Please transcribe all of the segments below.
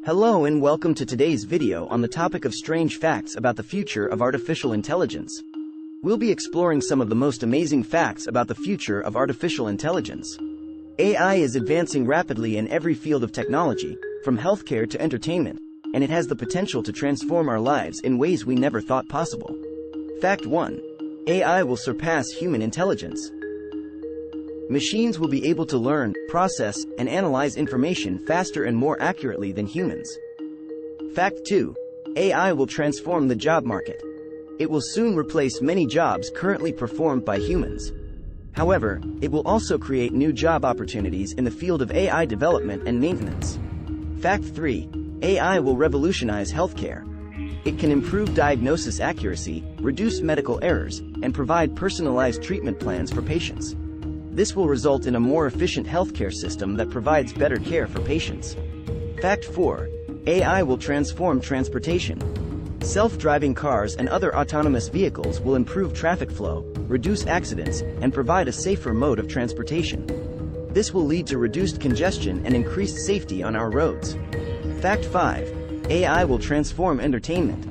Hello and welcome to today's video on the topic of strange facts about the future of artificial intelligence. We'll be exploring some of the most amazing facts about the future of artificial intelligence. AI is advancing rapidly in every field of technology, from healthcare to entertainment, and it has the potential to transform our lives in ways we never thought possible. Fact 1. AI will surpass human intelligence. Machines will be able to learn, process, and analyze information faster and more accurately than humans. Fact 2. AI will transform the job market. It will soon replace many jobs currently performed by humans. However, it will also create new job opportunities in the field of AI development and maintenance. Fact 3. AI will revolutionize healthcare. It can improve diagnosis accuracy, reduce medical errors, and provide personalized treatment plans for patients. This will result in a more efficient healthcare system that provides better care for patients. Fact 4. AI will transform transportation. Self-driving cars and other autonomous vehicles will improve traffic flow, reduce accidents, and provide a safer mode of transportation. This will lead to reduced congestion and increased safety on our roads. Fact 5. AI will transform entertainment.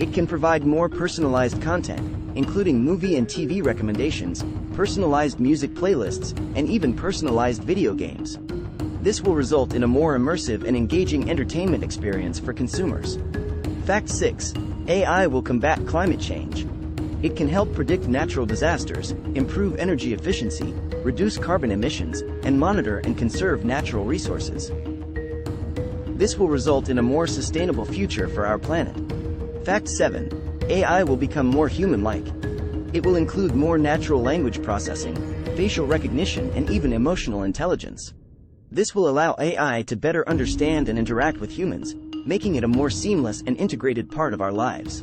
It can provide more personalized content, including movie and TV recommendations, personalized music playlists, and even personalized video games. This will result in a more immersive and engaging entertainment experience for consumers. Fact 6. AI will combat climate change. It can help predict natural disasters, improve energy efficiency, reduce carbon emissions, and monitor and conserve natural resources. This will result in a more sustainable future for our planet. Fact 7. AI will become more human-like. It will include more natural language processing, facial recognition, and even emotional intelligence. This will allow AI to better understand and interact with humans, making it a more seamless and integrated part of our lives.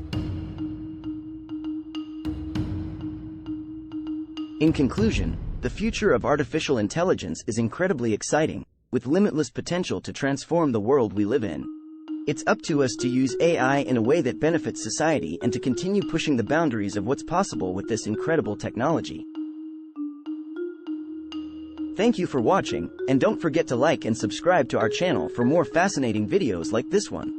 In conclusion, the future of artificial intelligence is incredibly exciting, with limitless potential to transform the world we live in. It's up to us to use AI in a way that benefits society and to continue pushing the boundaries of what's possible with this incredible technology. Thank you for watching, and don't forget to like and subscribe to our channel for more fascinating videos like this one.